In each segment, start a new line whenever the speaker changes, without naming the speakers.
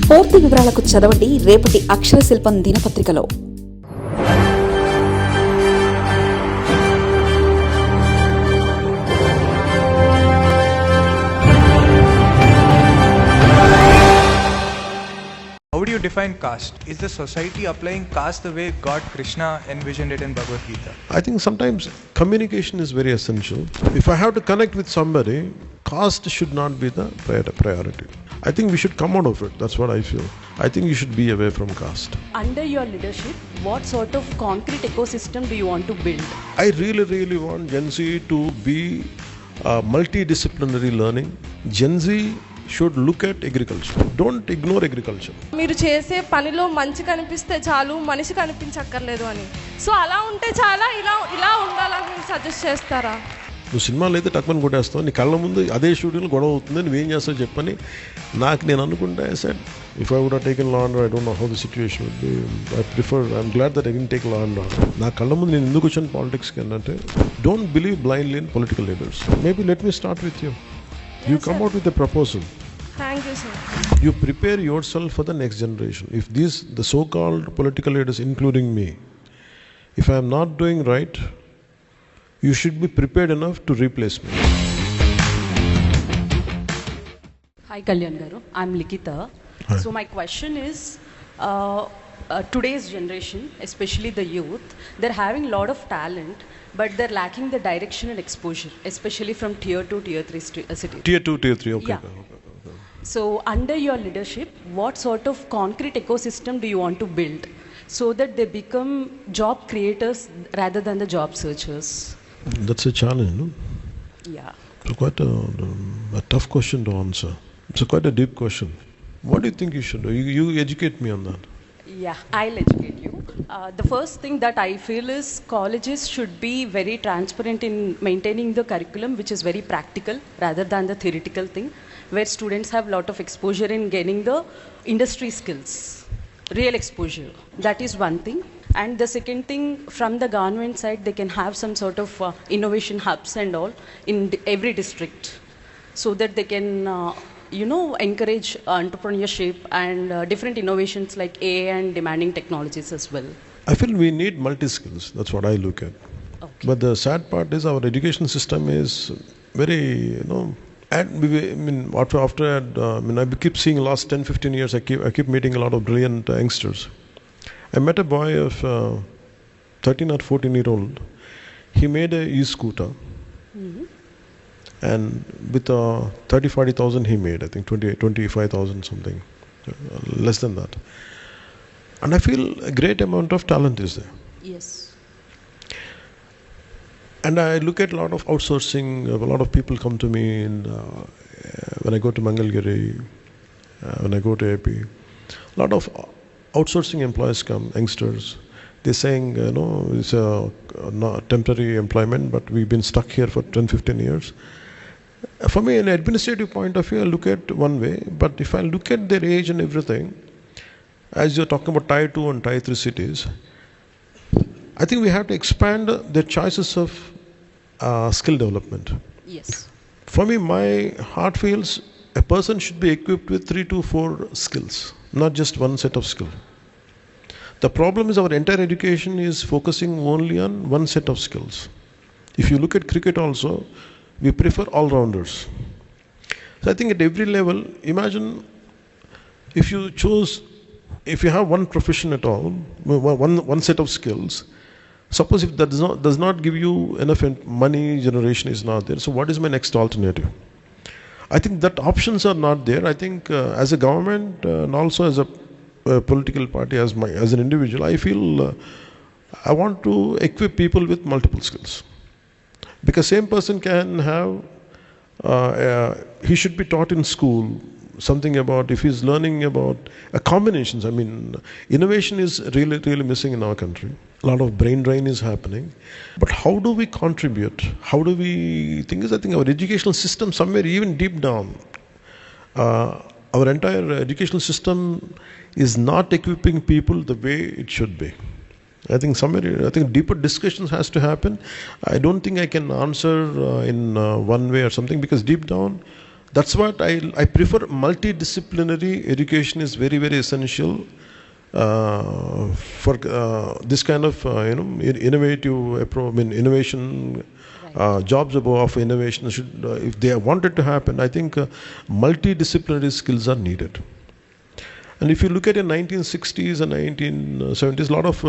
పూర్తి వివరాలకు చదవండి రేపటి అక్షర శిల్పం దినపత్రికలో.
How do you define caste? Is the society applying caste the way God Krishna envisioned it in Bhagavad Gita?
I think sometimes communication is very essential. If I have to connect with somebody, caste should not be the priority. I think we should come out of it. That's what I feel. I think you should be away from caste.
Under your leadership, what sort of concrete ecosystem do you want to build?
I really want Gen Z to be multidisciplinary learning. Gen Z should look at agriculture. Don't ignore agriculture.
మీరు చేసే పనిలో మంచి కనిపిస్తే చాలు, మనిషి కనిపించక్కర్లేదు అని. So అలా ఉంటే చాలా, ఇలా ఉండాలని మీరు సజెస్ట్ చేస్తారా?
నువ్వు సినిమాలో అయితే టక్మని కొట్టేస్తావు, నీ కళ్ళ ముందు అదే స్టూడియోలో గొడవ అవుతుంది, నువ్వేం చేస్తావు చెప్పని నేను అనుకుంటే sir if I would have taken law and I don't know how the situation would be. I'm glad that I can take law and order. నా కళ్ళ ముందు నేను ఎందుకు వచ్చాను పాలిటిక్స్కి అంటే, don't believe blindly in political leaders. Maybe let me start with you. You come out with a proposal.
Thank you, sir.
You prepare yourself for the next generation. If the so-called political leaders, including me, if I am not doing right, you should be prepared enough to replace me.
Hi Kalyan garu, I'm Likita.
Hi.
So my question is, today's generation, especially the youth, they're having a lot of talent, but they're lacking the direction and exposure, especially from tier 2, tier 3 cities.
Tier 2, tier 3, okay.
Yeah. So under your leadership, what sort of concrete ecosystem do you want to build so that they become job creators rather than the job searchers?
That's a challenge, no?
Yeah.
It's quite a tough question to answer. It's quite a deep question. What do you think you should do? You educate me on that.
Yeah, I'll educate you. The first thing that I feel is colleges should be very transparent in maintaining the curriculum, which is very practical rather than the theoretical thing, where students have a lot of exposure in gaining the industry skills, real exposure. That is one thing. And the second thing, from the government side, they can have some sort of innovation hubs and all in every district, so that they can encourage entrepreneurship and different innovations like AI and demanding technologies as well.
I feel we need multi-skills. That's what I look at.
Okay.
But the sad part is our education system is very, and I keep seeing last 10-15 years, I keep meeting a lot of brilliant youngsters. I met a boy of 13 or 14-year-old. He made a e-scooter. Mm-hmm. And with 30,000-40,000 he made, I think 25,000 something, less than that. And I feel a great amount of talent is there.
Yes.
And I look at a lot of outsourcing. A lot of people come to me when I go to Mangalgiri, when I go to AP. A lot of outsourcing employees come, youngsters. They're saying, it's a temporary employment, but we've been stuck here for 10-15 years. For me, an administrative point of view, I look at one way, but if I look at their age and everything, as you're talking about Tier 2 and Tier 3 cities, I think we have to expand their choices of skill development.
Yes.
For me, my heart feels a person should be equipped with 3 to 4 skills, not just one set of skill. The problem is our entire education is focusing only on one set of skills. If you look at cricket also, we prefer all-rounders. So I think at every level, imagine if you have one profession at all, one set of skills, suppose if that does not give you enough money, generation is not there, so what is my next alternative? I think that options are not there. I think as a government and also as a political party, as an individual, I feel I want to equip people with multiple skills. Because same person can have, he should be taught in school something about, if he's learning about combinations. I mean, innovation is really missing in our country. A lot of brain drain is happening. But how do we contribute? How do we think is, I think our educational system somewhere even deep down, our entire educational system is not equipping people the way it should be. I think deeper discussions has to happen. I don't think I can answer in one way or something, because deep down That's what I prefer. Multidisciplinary education is very, very essential for this kind of innovative approach. I mean, innovation. Jobs of innovation should, if they want it to happen, I think multidisciplinary skills are needed. And if you look at in 1960s and 1970s, a lot of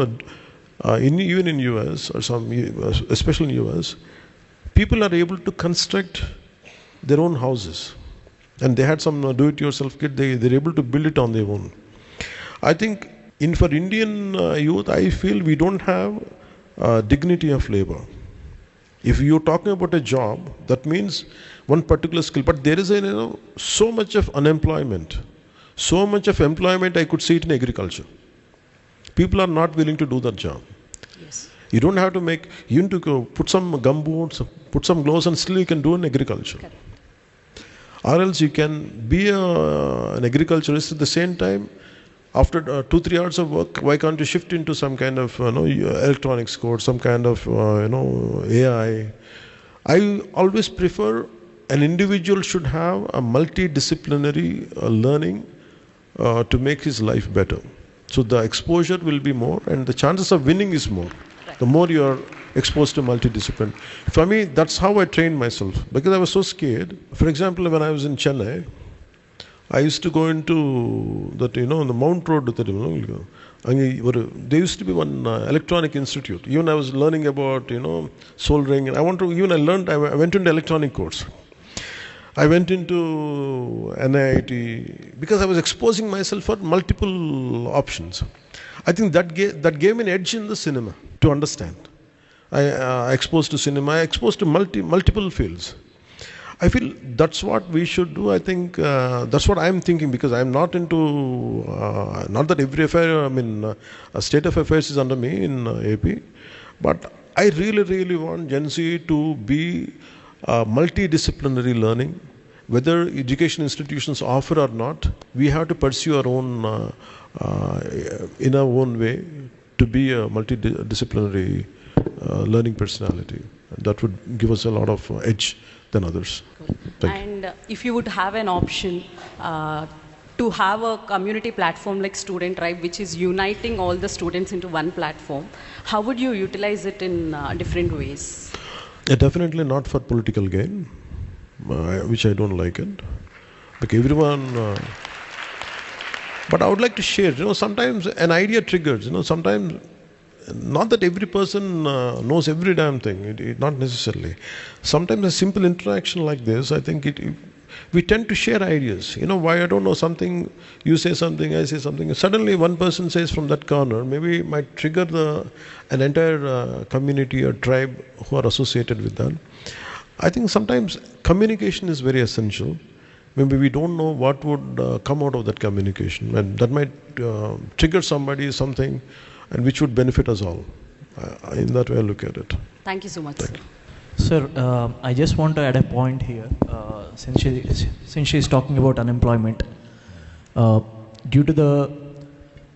even in US or some, especially in US, people are able to construct their own houses, and they had some do-it-yourself kit. They're able to build it on their own. I think for Indian youth, I feel we don't have dignity of labor. If you're talking about a job, that means one particular skill. But there is so much of unemployment, so much of employment. I could see it in agriculture. People are not willing to do that job.
Yes.
You don't have to you need to go put some gumboots, put some gloves, and still you can do in agriculture.
Correct.
Or else you can be an agriculturist at the same time. After 2-3 hours of work, why can't you shift into some kind of electronics course, some kind of AI? I always prefer an individual should have a multidisciplinary learning to make his life better. So the exposure will be more, and the chances of winning is more. Right. The more you are exposed to multidiscipline. For me, that's how I trained myself, because I was so scared. For example, when I was in Chennai, I used to go into that, the Mount Road. There used to be one electronic institute. Even I was learning about, soldering. I went into electronic course. I went into NIIT because I was exposing myself for multiple options. I think that gave me an edge in the cinema to understand. I exposed to cinema, I exposed to multiple fields. I feel that's what we should do. I think that's what I'm thinking, because I'm not into, not that every affair, state of affairs is under me in AP, but I really, really want Gen Z to be multidisciplinary learning. Whether education institutions offer or not, we have to pursue our own, in our own way, to be a multidisciplinary learning personality. That would give us a lot of edge than others.
And if you would have an option to have a community platform like Student Tribe, which is uniting all the students into one platform, how would you utilize it in different ways?
Definitely not for political gain, which I don't like it. Because everyone... but I would like to share, sometimes an idea triggers, sometimes... Not that every person knows every damn thing, not necessarily. Sometimes a simple interaction like this, I think we tend to share ideas. Why I don't know something, you say something, I say something. Suddenly one person says from that corner, maybe it might trigger an entire community or tribe who are associated with that. I think sometimes communication is very essential. Maybe we don't know what would come out of that communication, and that might trigger something, and which would benefit us all. In that way I look at it.
Thank you so much, sir.
Sir, I just want to add a point here. Since she is talking about unemployment, due to the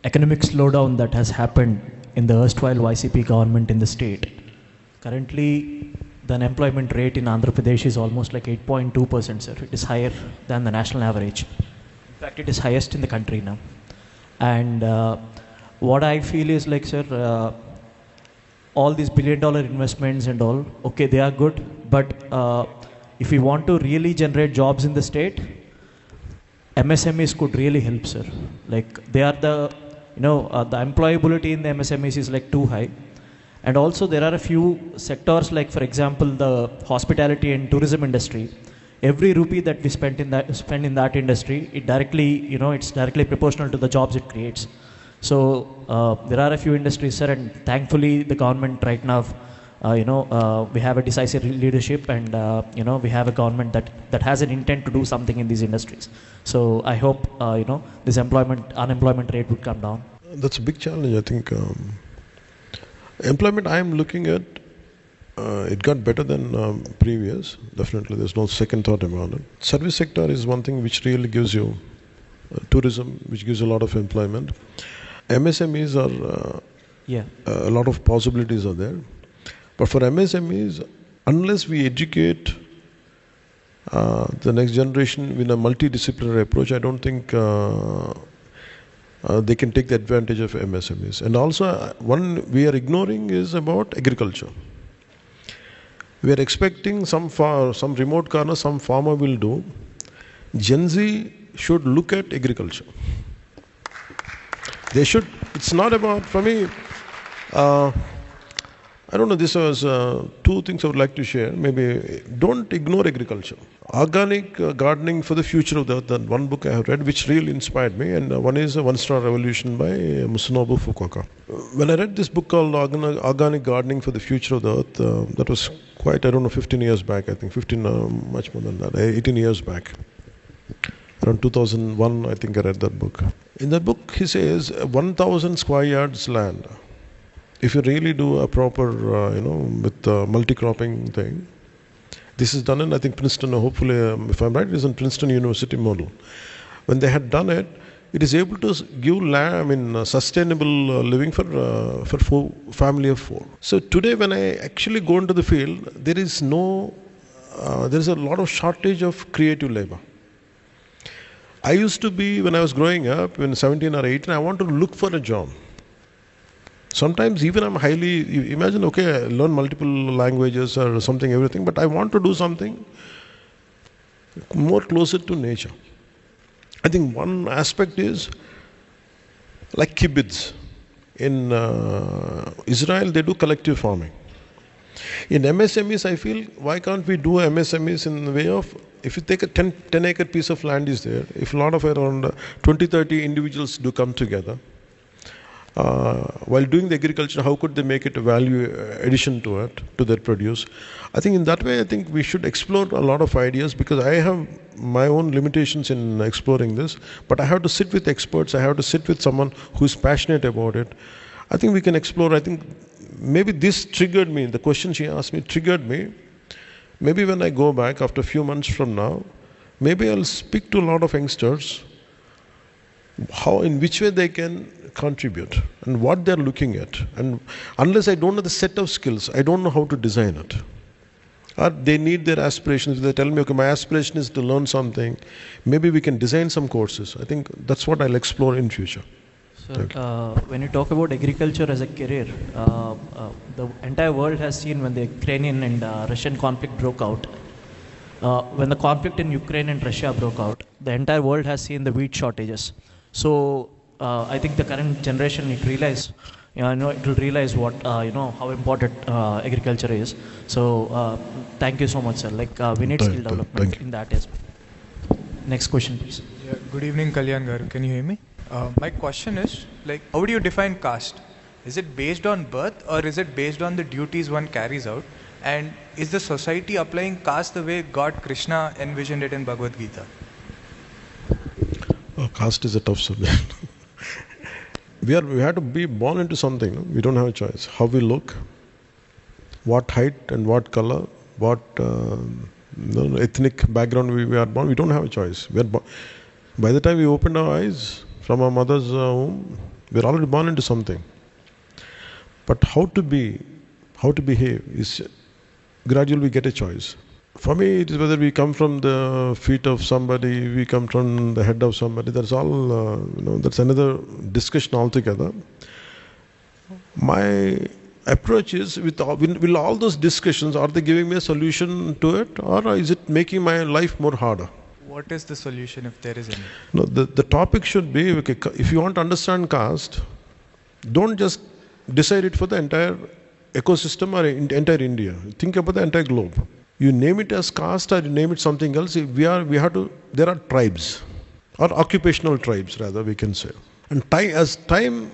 economic slowdown that has happened in the erstwhile YCP government in the state, currently the unemployment rate in Andhra Pradesh is almost like 8.2%, sir. It is higher than the national average. In fact, it is highest in the country now. And what I feel is like, sir, all these billion-dollar investments and all, okay, they are good, but if we want to really generate jobs in the state, MSMEs could really help, sir. Like they are the employability in the MSMEs is like too high. And also there are a few sectors, like for example, the hospitality and tourism industry. Every rupee that we spend in that industry, it directly, it's directly proportional to the jobs it creates. So there are a few industries, sir, and thankfully the government right now, we have a decisive leadership, and we have a government that has an intent to do something in these industries. So I hope this unemployment rate would come down.
That's a big challenge, I think. Employment, I am looking at, it got better than previous. Definitely, there's no second thought about it. Service sector is one thing which really gives you tourism, which gives a lot of employment. MSMEs are a lot of possibilities are there. But for MSMEs, unless we educate the next generation with a multidisciplinary approach, I don't think they can take the advantage of MSMEs. And also, one we are ignoring is about agriculture. We are expecting some remote corner, some farmer will do. Gen Z should look at agriculture. They should. It's not about, for me, I don't know, this was two things I would like to share. Maybe don't ignore agriculture. Organic gardening for the future of the earth, that one book I have read which really inspired me, and one is One Star Revolution by Musunobu Fukuoka. When I read this book called Organic Gardening for the Future of the Earth, that was quite, I don't know, 15 years back, I think, 15, much more than that, 18 years back. Around 2001, I think I read that book. In that book, he says 1,000 square yards land. If you really do a proper, with multi-cropping thing, this is done in, I think, Princeton, hopefully, if I'm right, it is in Princeton University model. When they had done it, it is able to give sustainable living for family of 4. So today, when I actually go into the field, there is a lot of shortage of creative labor. I used to be, when I was growing up, when 17 or 18, I want to look for a job. Sometimes even I'm highly, imagine, okay, I learn multiple languages or something, everything, but I want to do something more closer to nature. I think one aspect is like kibbutz. In Israel, they do collective farming. In MSMEs, I feel, why can't we do MSMEs in the way of, if you take a 10-acre piece of land is there, if a lot of around 20, 30 individuals do come together, while doing the agriculture, how could they make it a value addition to it, to their produce? I think in that way, I think we should explore a lot of ideas, because I have my own limitations in exploring this, but I have to sit with experts, I have to sit with someone who is passionate about it. I think we can explore. I think maybe this triggered me, the question she asked me triggered me. Maybe when I go back after a few months from now, maybe I'll speak to a lot of youngsters, in which way they can contribute and what they're looking at. And unless I don't know the set of skills, I don't know how to design it. Or they need their aspirations. If they tell me, okay, my aspiration is to learn something, maybe we can design some courses. I think that's what I'll explore in future.
Sir, when you talk about agriculture as a career, the entire world has seen when the Ukrainian and Russian conflict broke out. When the conflict in Ukraine and Russia broke out, the entire world has seen the wheat shortages. So I think the current generation it will realize what how important agriculture is. So thank you so much, sir. We need skill development in that aspect. Next question, please.
Yeah, good evening, Kalyan garu. Can you hear me? My question is, how do you define caste? Is it based on birth, or is it based on the duties one carries out? And is the society applying caste the way God Krishna envisioned it in Bhagavad Gita?
Caste is a tough subject. We have to be born into something. No? We don't have a choice. How we look, what height and what color, what ethnic background we are born. We don't have a choice. By the time we open our eyes from our mother's womb, we're already born into something. But how to behave is gradually we get a choice. For me, it is whether we come from the feet of somebody, we come from the head of somebody. That's all. That's another discussion altogether. My approach is will all those discussions, are they giving me a solution to it, or is it making my life more harder?
What is the solution, if there is any?
No, the topic should be, okay, if you want to understand caste, don't just decide it for the entire ecosystem or entire India. Think about the entire globe. You name it as caste or you name it something else, there are tribes, or occupational tribes rather, we can say. And as time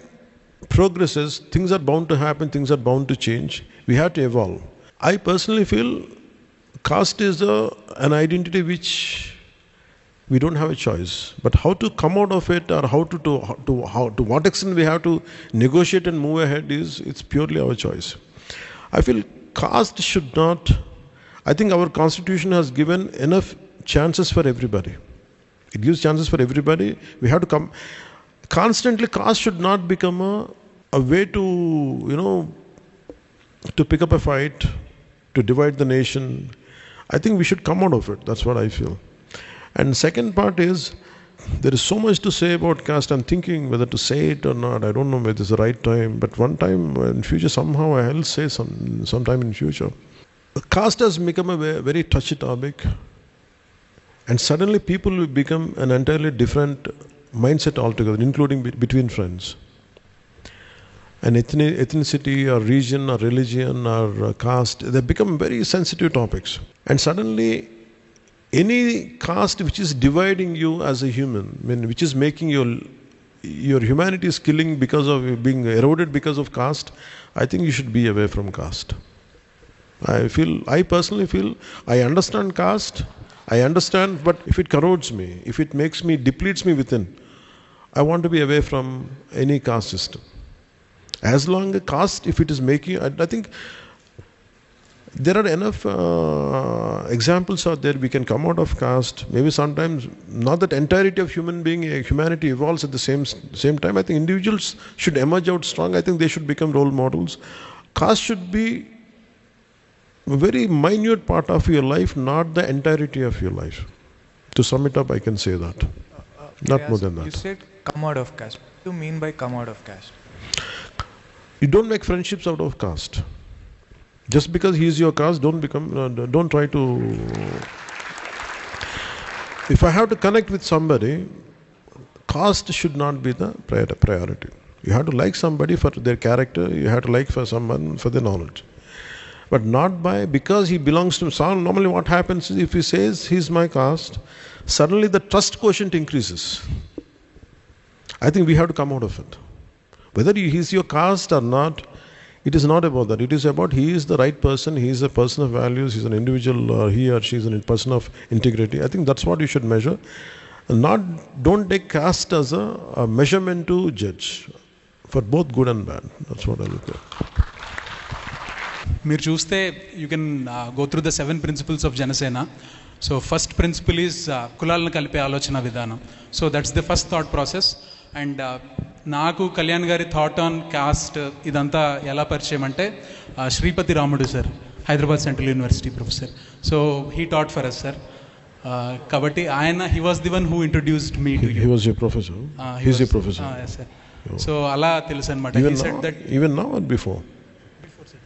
progresses, things are bound to happen, things are bound to change. We have to evolve. I personally feel caste is an identity which we don't have a choice. But how to come out of it, or to what extent we have to negotiate and move ahead, it's purely our choice. I feel caste should not. I think our constitution has given enough chances for everybody. It gives chances for everybody. We have to come. Constantly, caste should not become a way to pick up a fight, to divide the nation. I think we should come out of it. That's what I feel. And second part is, there is so much to say about caste. I'm thinking whether to say it or not. I don't know whether it's the right time. But one time in future, somehow I'll say sometime in future. Caste has become a very touchy topic. And suddenly people will become an entirely different mindset altogether, including between friends. And ethnicity or region or religion or caste, they become very sensitive topics. And suddenly, any caste which is dividing you as a human, I mean, which is making your humanity is killing because of being eroded because of caste, I think you should be away from caste. I personally feel, I understand caste, I understand, but if it corrodes me, if it depletes me within, I want to be away from any caste system. As long as caste, if it is making, I think there are enough examples out there. We can come out of caste. Maybe sometimes, not that entirety of humanity evolves at the same time. I think individuals should emerge out strong. I think they should become role models. Caste should be a very minute part of your life, not the entirety of your life. To sum it up, I can say that. Not more than that.
You said come out of caste. What do you mean by come out of caste?
You don't make friendships out of caste. Just because he is your caste, don't try to. If I have to connect with somebody, caste should not be the priority. You have to like somebody for their character, you have to like for someone for their knowledge. But not because he belongs to some. Normally what happens is, if he says he's my caste, suddenly the trust quotient increases. I think we have to come out of it. Whether he's your caste or not, it is not about that. It is about he is the right person, he is a person of values, he's an individual, he or she is a person of integrity. I think that's what you should measure. Don't take caste as a measurement to judge for both good and bad. That's what I look at.
మీరు చూస్తే you can go through the 7 principles of Janasena. So first principle is కులాలను కలిపే ఆలోచన విధానం. So that's the first thought process. And నాకు కళ్యాణ్ గారి thought on cost ఇదంతా ఎలా పరిచయం అంటే, Sripathi Ramudu sir, Hyderabad central university professor. So he taught for us sir. కాబట్టి ఆయన he was the one who introduced me to you.
He was your professor. He is your professor.
yes sir. So అలా తెలుసు అనమాట. He said that
even now or before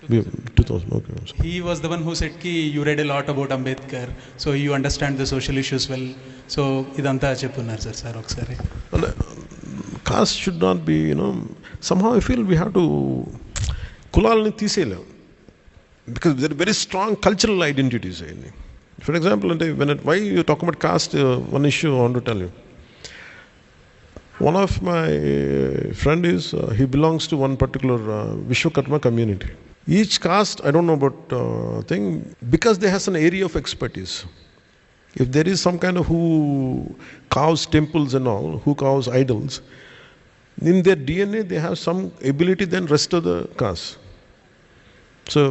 2000. Okay.
He was the one who said ki you read a lot about Ambedkar, so you understand the social issues well. So idantha cheppunnaru sir okkasari.
Caste should not be, somehow I feel we have to kulalni teeseyalem, because there are very strong cultural identities. For example, why you talk about caste, one issue I want to tell you. One of my friend is, he belongs to one particular Vishwakarma community. Each caste, I don't know about thing, because they has an area of expertise. If there is some kind of who carves temples and all, who carves idols, in their DNA they have some ability than rest of the caste. So,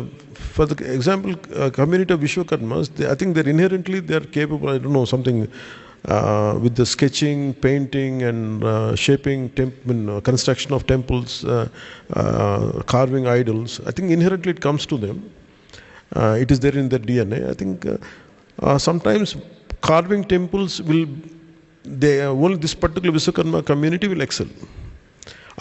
for the example, community of Vishwakarmas, I think they are capable, I don't know, something with the sketching, painting and shaping, construction of temples, carving idols. I think inherently it comes to them. It is there in their DNA. I think sometimes carving temples only this particular Vishwakarma community will excel.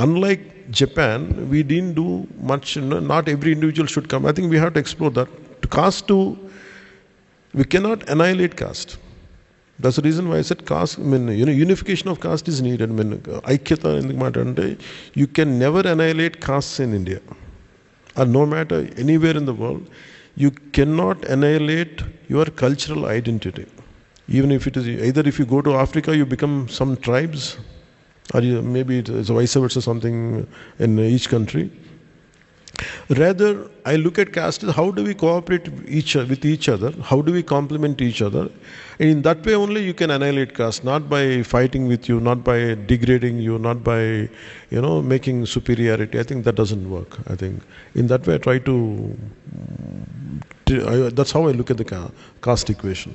Unlike Japan, we didn't do much. Not every individual should come. I think we have to explore that. To caste too, we cannot annihilate caste. That's the reason why I said caste. Unification of caste is needed. Aikyata enduk maatante, you can never annihilate castes in India, or no matter anywhere in the world. You cannot annihilate your cultural identity. Even if it is either, if you go to Africa, you become some tribes, or maybe it's vice versa, something in each country. Rather, I look at caste as how do we cooperate with each other, how do we complement each other, and in that way only you can annihilate caste, not by fighting with you, not by degrading you, not by making superiority. I think that doesn't work. I think in that way I try to that's how I look at the caste equation.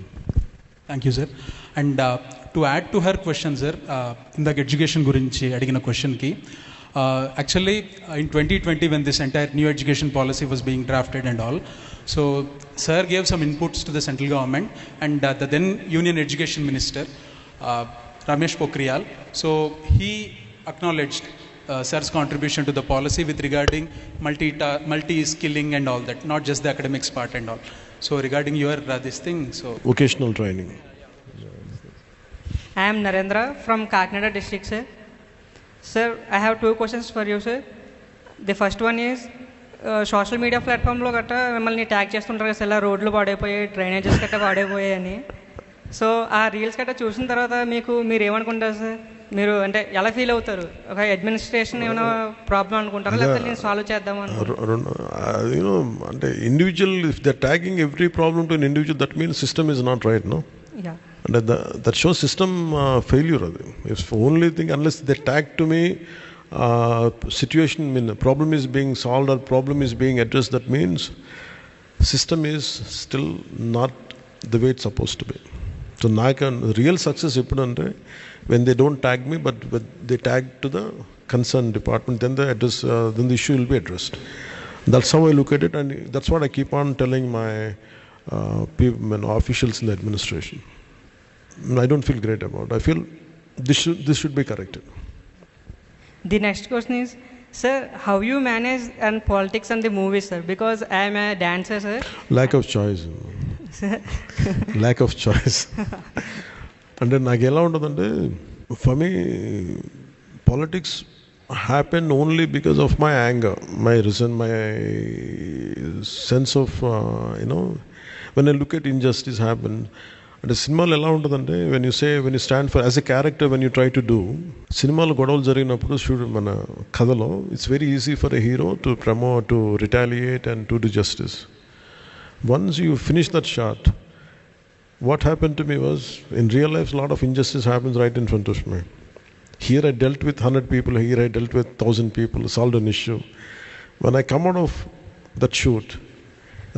Thank you sir. And to add to her question sir, in the education gurinchi adigina question ki, Actually, in 2020, when this entire new education policy was being drafted and all, so Sir gave some inputs to the central government and the then Union Education Minister, Ramesh Pokhriyal, so he acknowledged Sir's contribution to the policy with regarding multi-skilling and all that, not just the academics part and all. So regarding your this thing, so
vocational training.
I am Narendra from Kakinada district, sir. Sir, I have two questions for you, sir. The first one is, social media ప్లాట్ఫామ్లో గట్రా మిమ్మల్ని tag చేస్తుంటారు కదా, ఇలా రోడ్లు పాడైపోయాయి, drainages గట్రా పాడైపోయాయి అని. So ఆ రీల్స్ గట్రా చూసిన తర్వాత మీరు ఏమనుకుంటారు సార్? మీరు అంటే ఎలా ఫీల్ అవుతారు? ఒక అడ్మినిస్ట్రేషన్ ఏమైనా ప్రాబ్లం అనుకుంటారా, లేకపోతే నేను సాల్వ్ చేద్దామని?
అంటే individual, if they tagging every problem to an individual, that means system is not right, no?
Yeah.
And that shows system failure. If only thing, unless they tag to me, situation, problem is being solved or problem is being addressed, that means system is still not the way it's supposed to be. So real success eppudu when they don't tag me, but they tag to the concerned department, then then the issue will be addressed. That's how I look at it, and that's what I keep on telling my officials in the administration. I don't feel great about it. I feel this should be corrected.
The next question is, sir, how you manage and politics and the movies, sir? Because I am a dancer, sir.
Lack of choice. Lack of choice. And then నాకు ఎలా ఉంటుందంటే, for me politics happened only because of my anger, my reason, my sense of when I look at injustice happen. అంటే సినిమాలు ఎలా ఉంటుందంటే, when you stand for as a character, when you try to do, సినిమాలో గొడవలు జరిగినప్పుడు మన కథలో it's very easy for a hero to promote, to retaliate and to do justice. Once you finish that shot, what happened to me was, in real life a lot of injustice happens right in front of me. Here I dealt with 100 people, here I dealt with 1,000 people, solved an issue. When I come out of that shoot,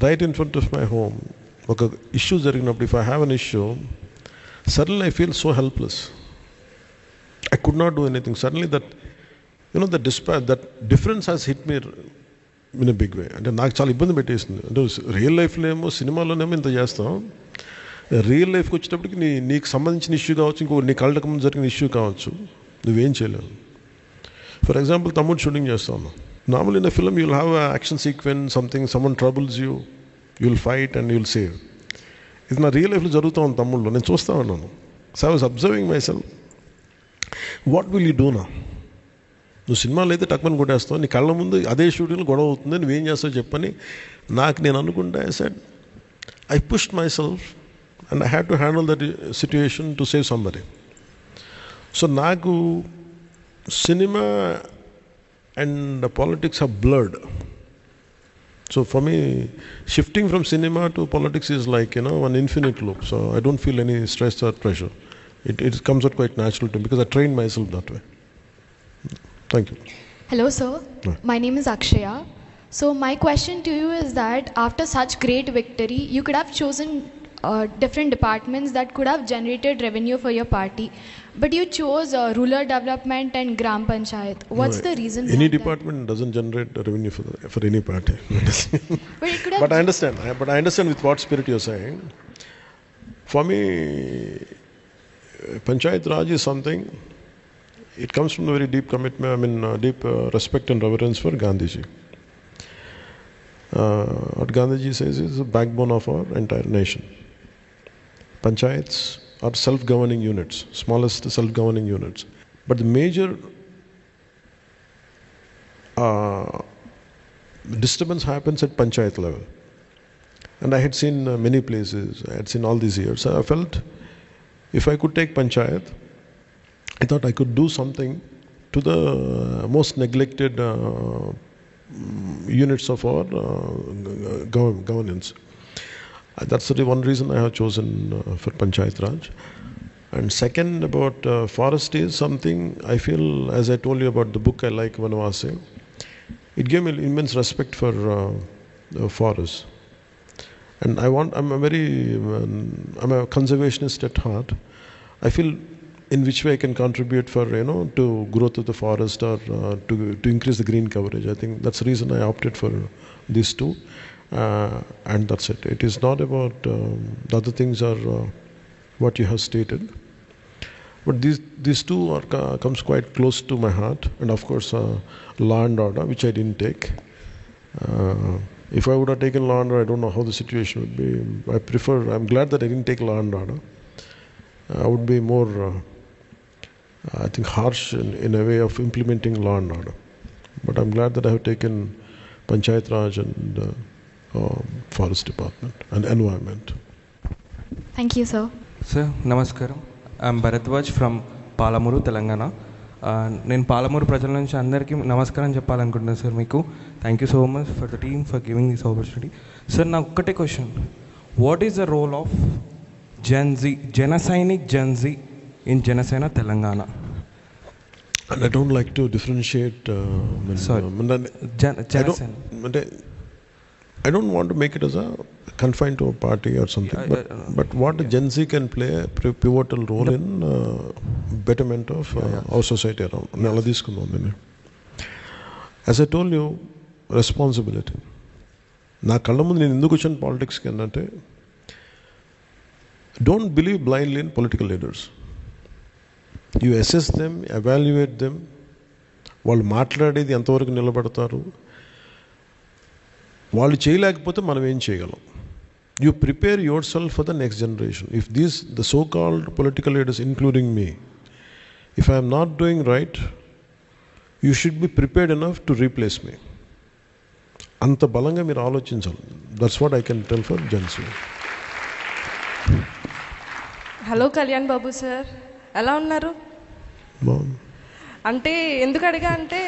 right in front of my home, ఒక issue జరిగినప్పుడు, if I have an issue, suddenly I feel so helpless. I could not do anything. Suddenly that that difference has hit me in a big way. అంటే నాకు చాలా ఇబ్బంది పెట్టేసింది. అంటే real లైఫ్లో ఏమో, సినిమాలోనేమో ఇంత చేస్తాం, రియల్ లైఫ్కి వచ్చేటప్పటికి నీకు సంబంధించిన ఇష్యూ కావచ్చు, ఇంకో నీ కళ్ళకు ముందు జరిగిన ఇష్యూ కావచ్చు, నువ్వేం చేయలేవు. ఫర్ ఎగ్జాంపుల్, తమ్ముడు షూటింగ్ చేస్తాను. Normal in a film you will have action sequence, something, someone troubles you, you will fight and you will save. ఇది నా రియల్ లైఫ్లో జరుగుతూ ఉంది తమ్ముళ్ళు, నేను చూస్తూ ఉన్నాను. So I was observing my self, what will you do నా? నువ్వు సినిమాలో అయితే టక్మని కొట్టేస్తావు, నీ కళ్ళ ముందు అదే షూటింగ్లో గొడవ అవుతుంది, నువ్వేం చేస్తావు చెప్పని నేను అనుకుంటే, I said I pushed myself and I had to handle that situation to save somebody. So నాకు cinema and politics are blurred. So for me, shifting from cinema to politics is like, one infinite loop. So I don't feel any stress or pressure. It comes out quite natural to me because I trained myself that way. Thank you.
Hello, sir.
Hi.
My name is Akshaya. So my question to you is that after such great victory, you could have chosen different departments that could have generated revenue for your party, but you chose rural development and Gram Panchayat. What's the reason
Any
behind
department doesn't generate revenue for any party.
But it could have.
But I understand with what spirit you're saying. For me, Panchayat Raj is something, it comes from a very deep commitment, deep respect and reverence for Gandhiji. What Gandhiji says is the backbone of our entire nation. Panchayats are self-governing units, smallest self-governing units. But the major disturbance happens at Panchayat level. And I had seen many places, I had seen all these years. So I felt if I could take Panchayat, I thought I could do something to the most neglected units of our governance. That's the one reason I have chosen for Panchayat Raj. And second, about forest is something I feel, as I told you about the book I like, Vanavase, it gave me immense respect for forests. And I'm a conservationist at heart. I feel in which way I can contribute for, to growth of the forest or to increase the green coverage. I think that's the reason I opted for these two, and that's it. It is not about the other things are what you have stated, but these two comes quite close to my heart, and of course law and order, which I didn't take. If I would have taken law and order, I don't know how the situation would be. I'm glad that I didn't take law and order. I would be more, I think, harsh in a way of implementing law and order. But I'm glad that I have taken Panchayat Raj and Forest Department and Environment.
Thank you, sir.
Sir, Namaskaram. I'm Bharadwaj from Palamuru, Telangana. నేను పాలమూరు ప్రజల నుంచి అందరికీ నమస్కారం చెప్పాలనుకుంటున్నాను sir. మీకు thank you so much for the team for giving this opportunity. Sir, నాకు ఒక్కటే question, what is the role of Janasenani in Janasena, Telangana?
And I don't like to differentiate. I don't want to make it as a confined to a party or something. But what Gen Z can play a pivotal role in betterment of our society around. As I told you, responsibility. నా కళ్ళ ముందు నేను ఎందుకు వచ్చాను పాలిటిక్స్కి అంటే, don't believe blindly in political leaders. You assess them, evaluate them. వాళ్ళు మాట్లాడేది ఎంతవరకు నిలబడతారు, వాళ్ళు చేయలేకపోతే మనం ఏం చేయగలం. You prepare yourself for the next generation. If the so-called political leaders, including me, if I am not doing right, you should be prepared enough to replace me. అంత బలంగా మీరు ఆలోచించాలి. That's what I can tell for Gen Z.
Hello Kalyan Babu sir, ఎలా ఉన్నారు? అంటే ఎందుకు అడిగా అంటే,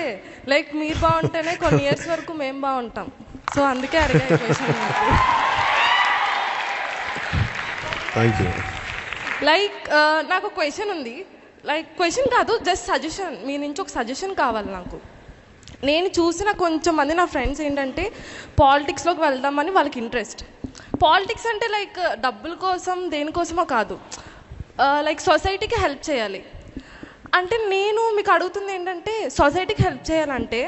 లైక్ మీరు బాగుంటేనే కొన్ని ఇయర్స్ వరకు మేము బాగుంటాం. సో అందుకే అడిగా క్వశ్చన్. లైక్ నాకు క్వశ్చన్ ఉంది. లైక్ క్వశ్చన్ కాదు, జస్ట్ సజెషన్. మీ నుంచి ఒక సజెషన్ కావాలి నాకు. నేను చూసిన కొంచెం మంది నా ఫ్రెండ్స్ ఏంటంటే పాలిటిక్స్లోకి వెళ్దామని వాళ్ళకి ఇంట్రెస్ట్. పాలిటిక్స్ అంటే లైక్ డబ్బుల కోసం దేనికోసమో కాదు, లైక్ సొసైటీకి హెల్ప్ చేయాలి. అంటే నేను మీకు అడుగుతుంది ఏంటంటే, సొసైటీకి హెల్ప్ చేయాలంటే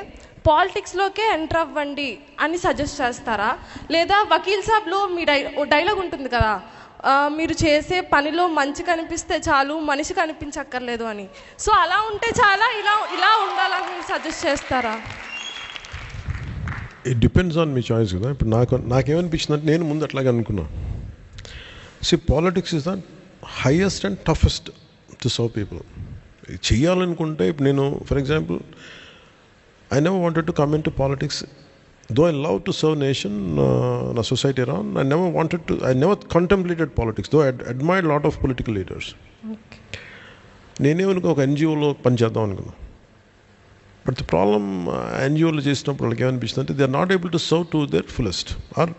పాలిటిక్స్లోకే ఎంటర్ అవ్వండి అని సజెస్ట్ చేస్తారా? లేదా వకీల్ సాబ్లో మీ డైలాగ్ ఉంటుంది కదా, మీరు చేసే పనిలో మంచి కనిపిస్తే చాలు, మనిషి కనిపించక్కర్లేదు అని. సో అలా ఉంటే చాలా, ఇలా ఉండాలని మీరు సజెస్ట్ చేస్తారా?
It depends on me choice కదా. ఇప్పుడు నాకేమనిపించింది అంటే, నేను ముందు అట్లాగే అనుకున్నా. Politics is the highest and toughest to serve people. చెయ్యాలనుకుంటే ఇప్పుడు నేను, for example, I never wanted to come into politics. Though I love to serve nation, the society around, I never contemplated politics, though I admired a lot of political leaders. నేనేమనుకో ఒక ఎన్జిఓలో పనిచేద్దాం అనుకున్నా. But the problem ఎన్జిఓలో చేసినప్పుడు వాళ్ళకి ఏమనిపిస్తుంది అంటే, they are not able to serve to their fullest. Our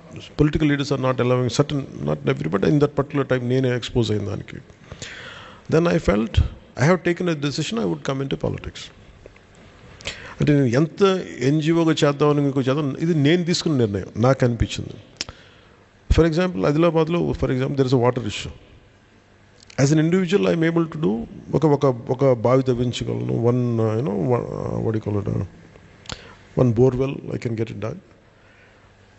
political leaders are not allowing certain, not every, but in that particular time నేనే expose అయిన దానికి. Then I felt I have taken a decision, I would come into politics. అంటే నేను ఎంత ఎన్జిఓగా చేద్దామని ఇంకో చేద్దాం, ఇది నేను తీసుకున్న నిర్ణయం, నాకు అనిపించింది. ఫర్ ఎగ్జాంపుల్, ఆదిలాబాద్లో for example there is a water issue. As an individual I'm able to do, ఒక బావి తవ్వించగలను, one borewell I can get it done,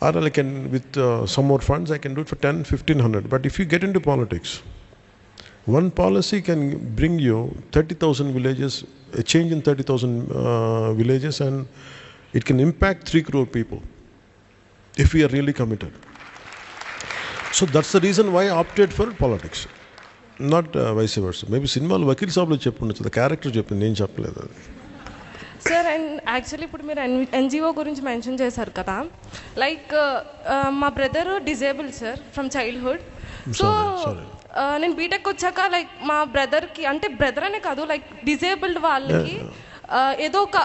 or I can with some more funds I can do it for 10-1500. But if you get into politics, one policy can bring you 30,000 villages, a change in 30,000 villages, and it can impact 3 crore people if we are really committed. So that's the reason why I opted for politics, not vice versa. Maybe సినిమాలో Vakeel సాబ్లో చెప్పుండొచ్చు, the character చెప్పింది, నేను చెప్పలేదు అది.
Sir, and actually ఇప్పుడు మీరు NGO గురించి mention చేశారు కదా, లైక్ మా brother disable sir from childhood. So నేను బీటెక్ వచ్చాక లైక్ మా బ్రదర్కి, అంటే బ్రదర్ అనే కాదు, లైక్ డిజేబుల్డ్ వాళ్ళకి ఏదో ఒక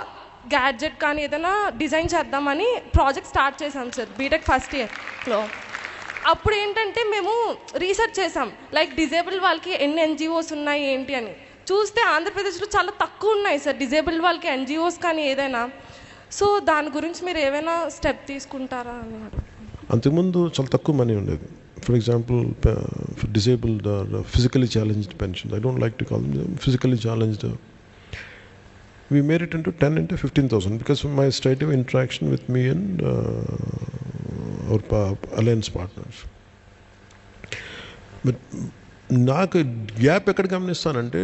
గ్యాడ్జెట్ కానీ ఏదైనా డిజైన్ చేద్దామని ప్రాజెక్ట్ స్టార్ట్ చేసాం సార్ బీటెక్ ఫస్ట్ ఇయర్లో. అప్పుడు ఏంటంటే మేము రీసెర్చ్ చేసాం, లైక్ డిజేబుల్డ్ వాళ్ళకి ఎన్ని ఎన్జిఓస్ ఉన్నాయి ఏంటి అని. చూస్తే ఆంధ్రప్రదేశ్లో చాలా తక్కువ ఉన్నాయి సార్ డిజేబుల్డ్ వాళ్ళకి ఎన్జిఓస్ కానీ ఏదైనా. సో దాని గురించి మీరు ఏమైనా స్టెప్ తీసుకుంటారా అని.
అంతకుముందు చాలా తక్కువ మనీ ఉండేది. for example, for disabled or physically challenged pensions. I don't like to call them physically challenged. We made it into 10 into 15,000 because of my straight away interaction with me and our alliance partners. But నాకు gap ఎక్కడ గమనిస్తానంటే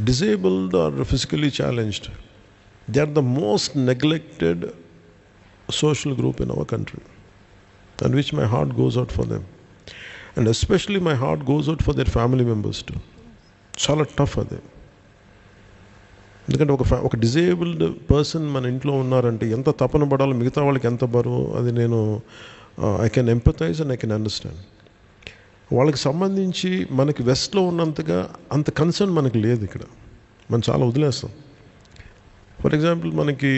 disabled or physically challenged, they are the most neglected social group in our country, and which my heart goes out for them, and especially my heart goes out for their family members too. చాలా tough అది. ఎందుకంటే ఒక disabled person మన ఇంట్లో ఉన్నారంటే ఎంత తపన పడాలో, మిగతా వాళ్ళకి ఎంత బరువు, అది నేను I can empathise and I can understand. వాళ్ళకి సంబంధించి మనకి వెస్ట్లో ఉన్నంతగా అంత కన్సర్న్ మనకి లేదు ఇక్కడ. మనం చాలా వదిలేస్తాం. ఫర్ ఎగ్జాంపుల్, మనకి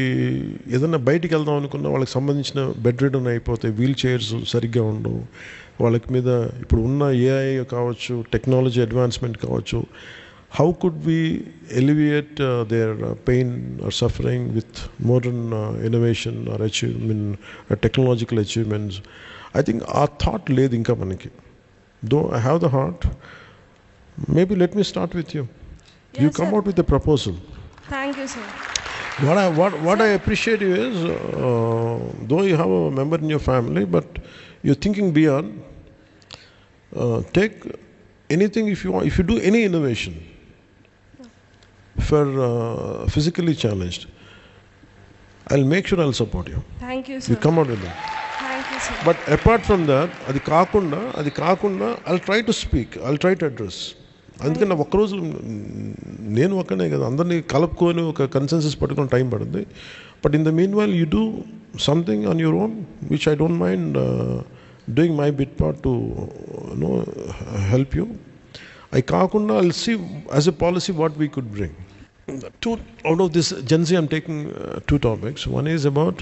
ఏదైనా బయటికి వెళ్దాం అనుకున్న వాళ్ళకి సంబంధించిన బెడ్ రిడన్ అయిపోతాయి, వీల్ చైర్స్ సరిగ్గా ఉండవు వాళ్ళకి మీద. ఇప్పుడు ఉన్న ఏఐ కావచ్చు, టెక్నాలజీ అడ్వాన్స్మెంట్ కావచ్చు, how could we alleviate their pain or suffering with modern innovation or achievement, technological achievements? I think our thought led inka manaki. Though I have the heart, maybe let me start with you.
Yes,
You come
sir.
out with a proposal.
Thank you, sir.
What I appreciate you is, though you have a member in your family, but you're thinking beyond. Take anything if you want. If you do any innovation for physically challenged, I'll make sure I'll support you.
Thank you, sir.
You come out with that.
Thank you, sir.
But apart from that, అది కాకుండా I'll try to speak, I'll try to address. అందుకని నా ఒక్కరోజు నేను ఒక్కనే కదా, అందరినీ కలుపుకొని ఒక కన్సెన్సస్ పట్టుకొని టైం పడుతుంది. But in the mean while you do something on your own, which I don't mind doing my bit part to help you. I కాకుండా I'll see as a policy what we could bring. Out of this Gen Z, I'm taking two topics. One is about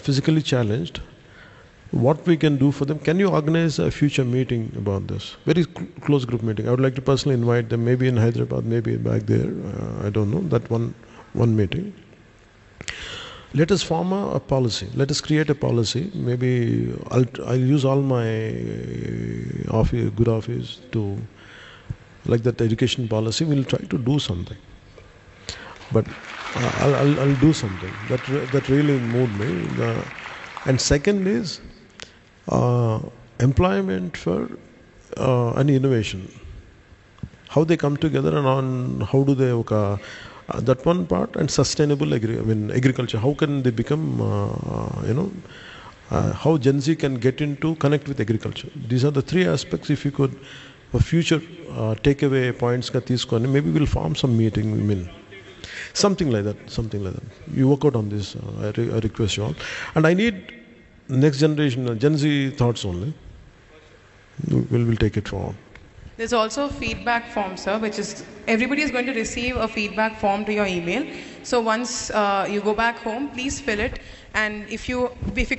physically challenged. What we can do for them. Can you organize a future meeting about this? Very close group meeting. I would like to personally invite them, maybe in Hyderabad, maybe back there. I don't know. That one meeting. Let us form a policy. Let us create a policy. Maybe I'll use all my good office to, like that education policy. We'll try to do something. But I'll do something. That really moved me. And second is employment for an innovation. How they come together and on how do they that one part, and sustainable agriculture. How can they become how Gen Z can get into connect with agriculture. These are the three aspects. If you could for future takeaway points ka teeskoni, maybe we'll form some meeting. Something like that. You work out on this. I request you all. And I need next generation Gen Z thoughts only. We'll take it forward.
There's also a feedback form, sir, which is everybody is going to receive a feedback form to your email. So once you go back home, please fill it. And if you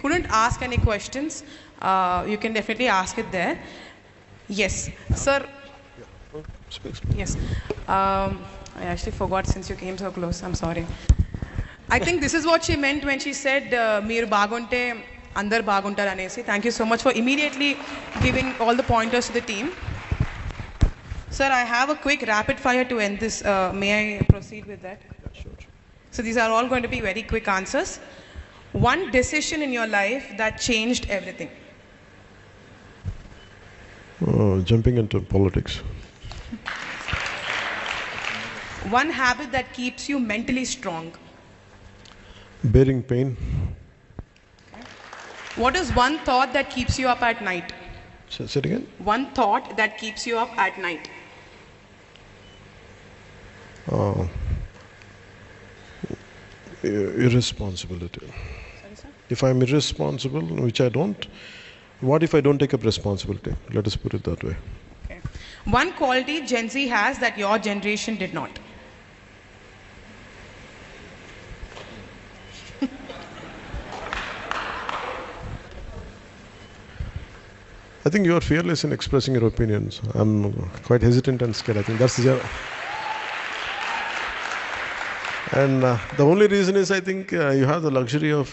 couldn't ask any questions, you can definitely ask it there. Yes, sir. Yes. I actually forgot since you came so close. I'm sorry. I think this is what she meant when she said, "Meer bagunte, andar baguntar anesi." Thank you so much for immediately giving all the pointers to the team. Sir, I have a quick rapid fire to end this. May I proceed with that?
Yeah, sure.
So these are all going to be very quick answers. One decision in your life that changed everything.
Jumping into politics.
One habit that keeps you mentally strong.
Bearing pain.
What is one thought that keeps you up at night?
Say it again.
One thought that keeps you up at night.
Irresponsibility.
Sorry, sir?
If I'm irresponsible, which I don't, what if I don't take up responsibility? Let us put it that way.
Okay. One quality Gen Z has that your generation did not.
I think you are fearless in expressing your opinions. I'm quite hesitant and scared. I think that's your... And the only reason is I think you have the luxury of,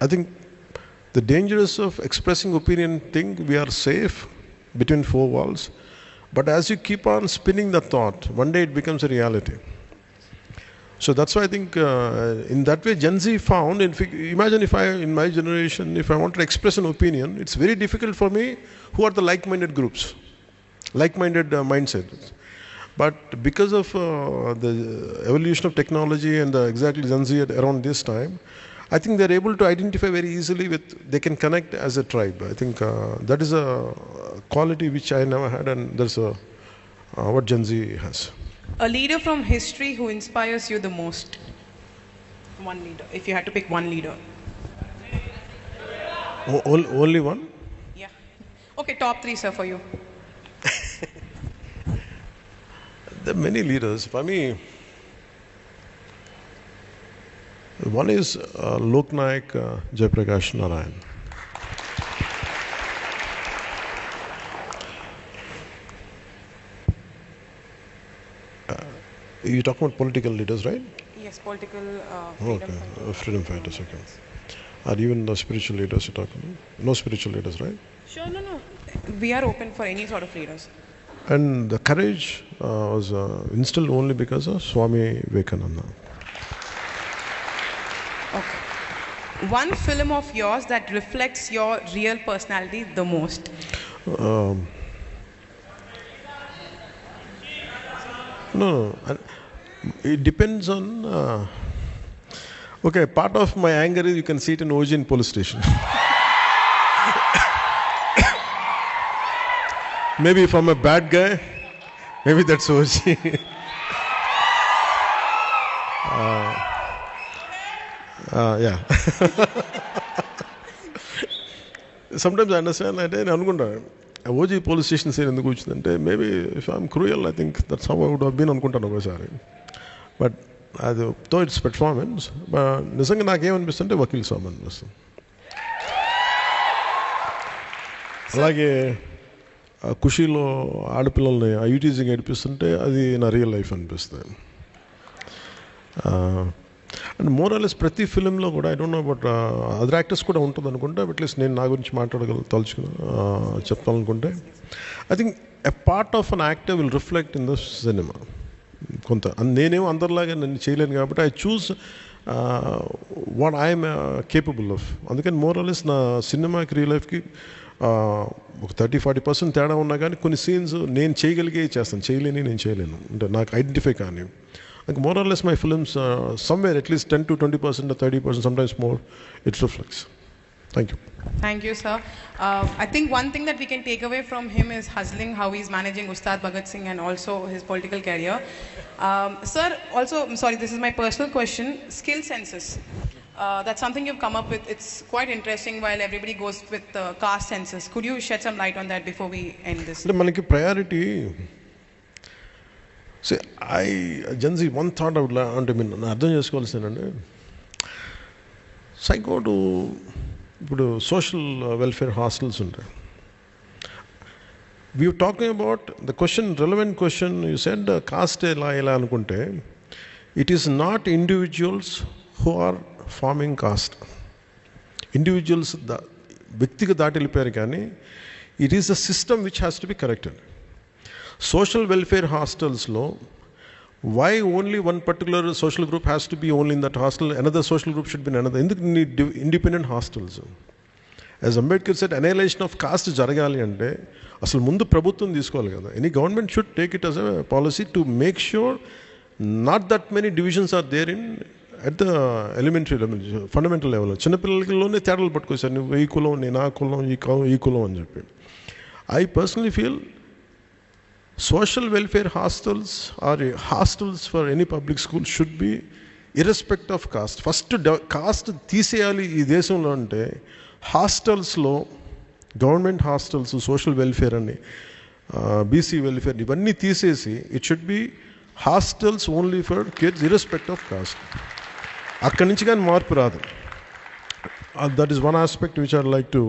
I think the dangers of expressing opinion thing, we are safe between four walls. But as you keep on spinning the thought, one day it becomes a reality. So that's why I think in that way Gen Z found, imagine if in my generation, if I want to express an opinion, it's very difficult for me who are the like-minded groups, like-minded mindsets. But because of the evolution of technology and exactly Gen Z around this time, I think they're able to identify very easily they can connect as a tribe. I think that is a quality which I never had, and that's what Gen Z has.
A leader from history who inspires you the most. One leader, if you had to pick one leader.
Only one?
Yeah. Okay, top 3, sir, for you.
There are many leaders. For me, one is Loknayak Jayaprakash Narayan. You talk about political leaders, right?
Yes, political
freedom fighters. Freedom fighters, okay. Or even the spiritual leaders you talk about? No spiritual leaders, right?
Sure, no. We are open for any sort of leaders.
And the courage was instilled only because of Swami Vivekananda.
Okay. One film of yours that reflects your real personality the most?
No, it depends on. Okay, part of my anger is you can see it in Ojin police station. Maybe if I'm a bad guy, maybe that's OG. Yeah. Sometimes I understand that OG police station scene in the maybe if I'm cruel, I think that's how I would have been on. But though it's performance, but Nisanga Nakam Vakil Saman. Like ఖుషీలో ఆడపిల్లల్ని ఐటీజింగ్ ఏడిపిస్తుంటే అది నా real life అనిపిస్తుంది. And more or less ప్రతి ఫిలింలో కూడా I don't no but other actors కూడా ఉంటుంది అనుకుంటే అట్లీస్ట్ నేను నా గురించి చెప్పాలనుకుంటే I think a part of an actor will reflect in the cinema. కొంత నేనేమో అందరిలాగా నన్ను చేయలేను కాబట్టి I choose what I'm capable of. అందుకని మోర్ ఆర్ లెస్ నా సినిమాకి రియల్ లైఫ్కి ఒక 30-40% తేడా ఉన్నా కానీ కొన్ని సీన్స్ నేను చేయగలిగే చేస్తాను, చేయలేని నేను చేయలేను అంటే నాకు ఐడెంటిఫై కానీ. like more or less my films somewhere at least 10 to 20% or 30%, sometimes more, it reflects. Thank you.
Thank you, sir. I think one thing that we can take away from him is hustling, how he's managing Ustad Bhagat Singh and also his political career. Sir, also, I'm sorry, this is my personal question, skill census. That's something you've come up with. It's quite interesting while everybody goes with caste census. Could you shed some light on that before we end this?
Manaki priority. See, Gen Z, one thought I would like to అర్థం చేసుకోవాల్సిందండి, I go to ఇప్పుడు social welfare hostels ఉంటాయి. We were talking about the question, relevant question, you said caste ఎలా అనుకుంటే, it is not individuals who are forming caste. Individuals వ్యక్తిగా దాటి వెళ్ళిపోయారు కానీ it is a system which has to be corrected. Social welfare hostelsలో why only one particular social group has to be only in that hostel, another social group should be in another? ఎందుకు need independent hostels? As Ambedkar said, annihilation of caste జరగాలి అంటే అసలు ముందు ప్రభుత్వం తీసుకోవాలి కదా. Any government should take it as a policy to make sure not that many divisions are there at the elementary level, fundamental level. చిన్నపిల్లలలోనే తేడాలు పట్టుకొచ్చారు, నువ్వు ఈ కులం, నేను ఆ కులం, ఈ కులం అని చెప్పి. I personally feel social welfare hostels or hostels for any public school should be irrespective of caste. First caste తీసేయాలి ఈ దేశంలో అంటే హాస్టల్స్లో, గవర్నమెంట్ హాస్టల్స్, సోషల్ వెల్ఫేర్ అని, బీసీ వెల్ఫేర్ ఇవన్నీ తీసేసి it should be hostels only for kids irrespective of caste. అక్కడి నుంచి కానీ మార్పు రాదు. That is one aspect which I'd like to,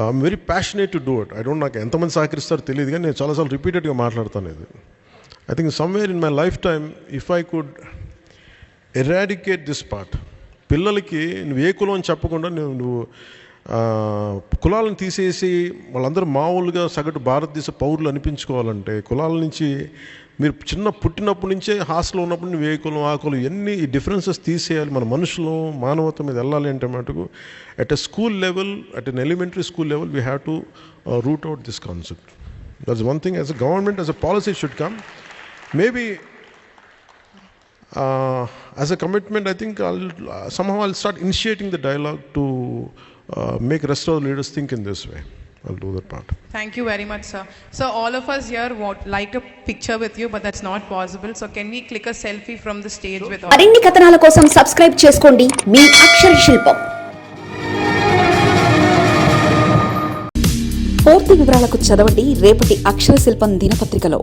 I'm very passionate to do it. I don't, నాకు ఎంతమంది సహకరిస్తారో తెలియదు కానీ నేను చాలాసార్లు రిపీటెడ్గా మాట్లాడతాను ఇది. I think somewhere in my life time if I could eradicate this part, పిల్లలకి నువ్వు ఏ కులం అని చెప్పకుండా నువ్వు కులాలను తీసేసి వాళ్ళందరూ మామూలుగా సగటు భారతదేశ పౌరులు అనిపించుకోవాలంటే కులాల నుంచి మీరు పుట్టినప్పటి నుంచే హాస్టల్లో ఉన్నప్పుడు నువ్వు ఏ కులం ఆ కులం ఎన్ని డిఫరెన్సెస్ తీసేయాలి. మన మనుషులు మానవత మీద వెళ్ళాలి అంటే మటుకు at a school level, at an elementary school level we have to root out this concept. That's one thing as a government, as a policy should come. Maybe as a commitment, I think I'll start initiating the dialogue to make rest of the leaders think in this way. I'll do that part.
Thank you very much, sir. So all of us here would like a picture with you, but that's not possible. So can we click a selfie from the stage with all?
మరిన్ని కథనాల కోసం subscribe చేసుకోండి మీ అక్షర శిల్పం. పూర్తి వివరాలకు చదవండి రేపటి అక్షర శిల్పం దినపత్రికలో.